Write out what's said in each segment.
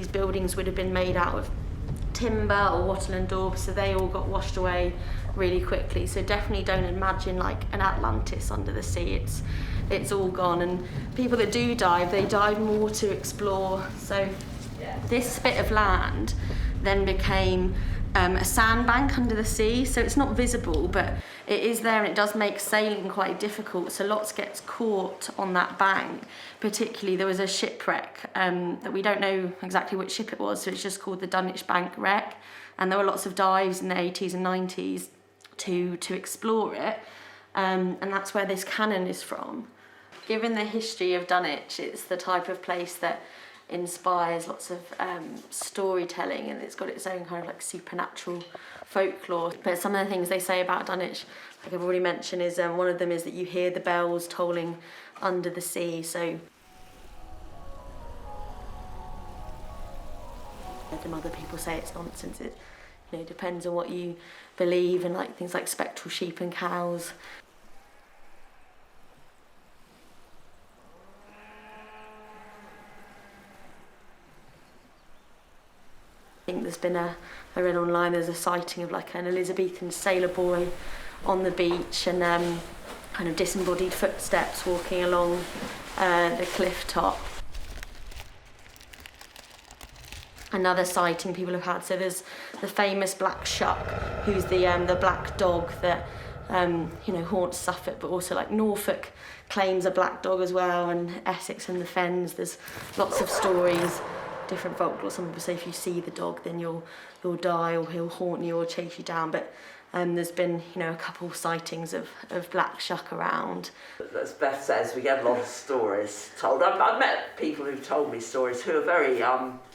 these buildings would have been made out of timber or wattle and daub, so they all got washed away really quickly. So definitely don't imagine like an Atlantis under the sea. It's all gone, and people that do dive, they dive more to explore. So this bit of land then became a sandbank under the sea, so it's not visible, but it is there, and it does make sailing quite difficult, so lots gets caught on that bank. Particularly there was a shipwreck that we don't know exactly which ship it was, so it's just called the Dunwich bank wreck, and there were lots of dives in the 80s and 90s to explore it, and that's where this cannon is from. Given the history of Dunwich, it's the type of place that inspires lots of storytelling, and it's got its own kind of like supernatural folklore. But some of the things they say about Dunwich, like I've already mentioned, is one of them is that you hear the bells tolling under the sea. So other people say it's nonsense. It depends on what you believe, and like things like spectral sheep and cows. I think there's been I read online, there's a sighting of like an Elizabethan sailor boy on the beach, and kind of disembodied footsteps walking along the cliff top. Another sighting people have had, so there's the famous black shuck, who's the black dog that haunts Suffolk, but also like Norfolk claims a black dog as well, and Essex and the Fens. There's lots of stories, different folklore. Some people say if you see the dog, then you'll die, or he'll haunt you or chase you down. But there's been a couple sightings of black shuck around. As Beth says, we get a lot of stories told. I've met people who've told me stories who are very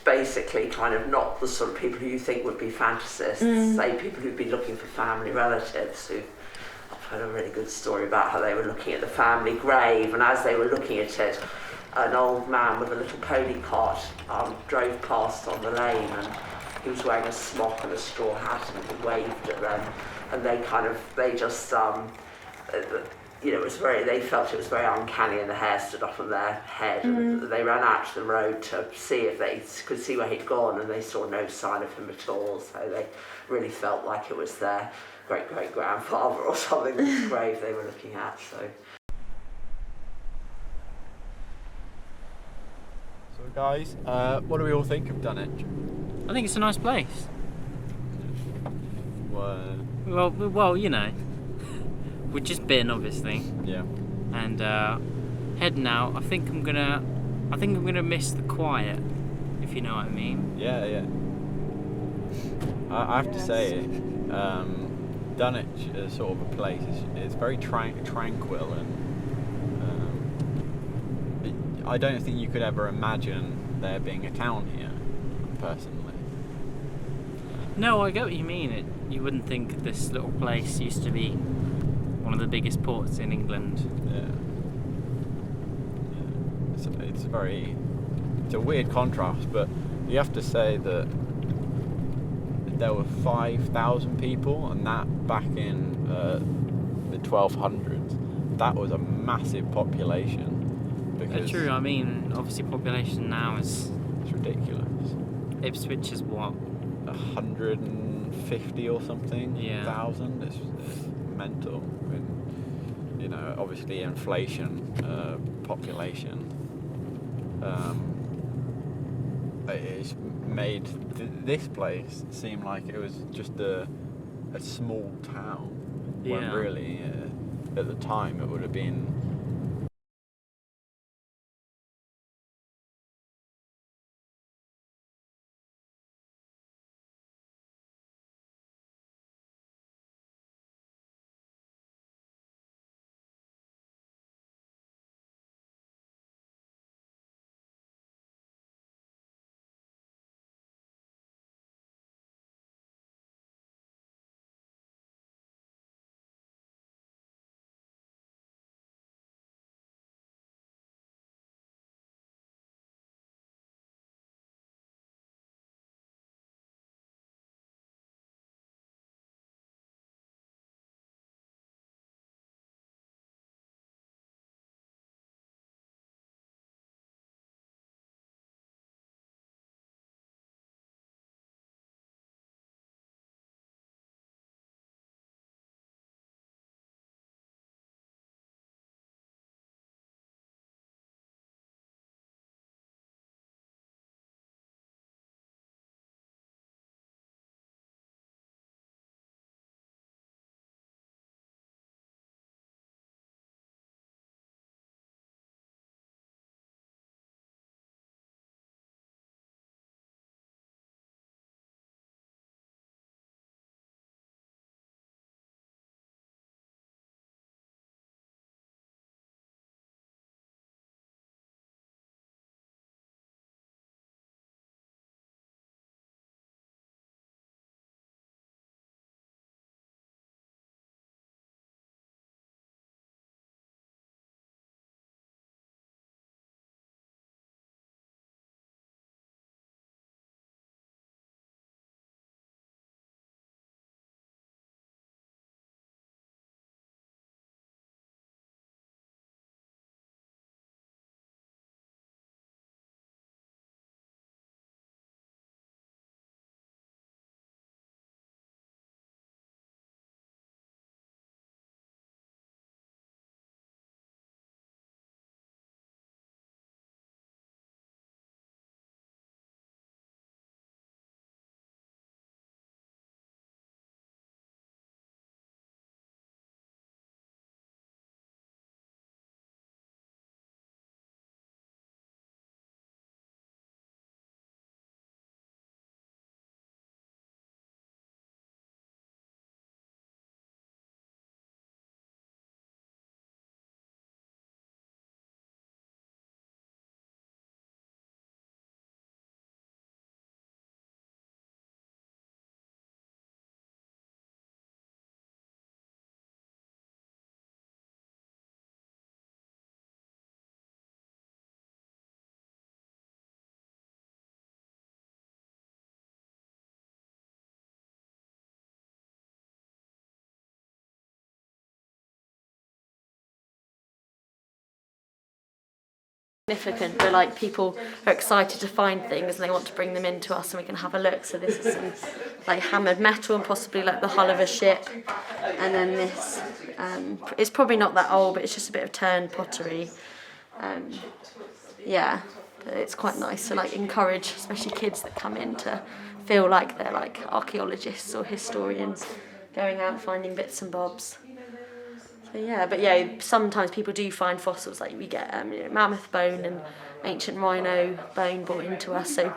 basically kind of not the sort of people who you think would be fantasists. Say people who've been looking for family relatives. I've heard a really good story about how they were looking at the family grave, and as they were looking at it, an old man with a little pony cart drove past on the lane, and he was wearing a smock and a straw hat, and he waved at them, and they just it was they felt it was very uncanny, and the hair stood up on their head, and they ran out to the road to see if they could see where he'd gone, and they saw no sign of him at all, so they really felt like it was their great-great-grandfather or something whose grave they were looking at. So guys, what do we all think of Dunwich? I think it's a nice place. Well, we've just been, obviously. Yeah. And heading out, I think I'm gonna miss the quiet, if you know what I mean. Yeah. I have to say, Dunwich is sort of a place. It's very tranquil, and I don't think you could ever imagine there being a town here, personally. No, I get what you mean. You wouldn't think this little place used to be one of the biggest ports in England. Yeah. It's a weird contrast, but you have to say that there were 5,000 people, and that back in the 1200s, that was a massive population. Because true, I mean, obviously population now it's ridiculous. Ipswich is what? 150 or something, yeah. thousand. It's mental. I mean, obviously inflation, population. It's made this place seem like it was just a small town, when really at the time it would have been significant, but like people are excited to find things and they want to bring them into us and we can have a look. So this is some like hammered metal and possibly like the hull of a ship, and then this it's probably not that old, but it's just a bit of turned pottery. Yeah, but it's quite nice to like encourage especially kids that come in to feel like they're like archaeologists or historians going out and finding bits and bobs. So yeah, but yeah, sometimes people do find fossils, like we get mammoth bone and ancient rhino bone brought into us. So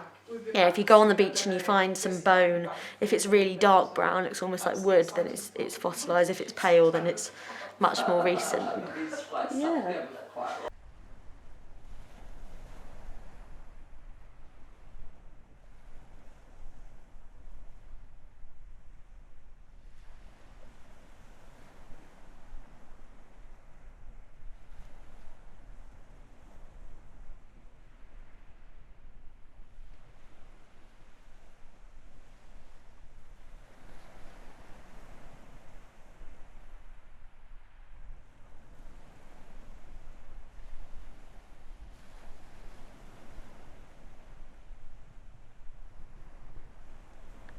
yeah, if you go on the beach and you find some bone, if it's really dark brown, it's almost like wood, then it's fossilised. If it's pale, then it's much more recent. Yeah.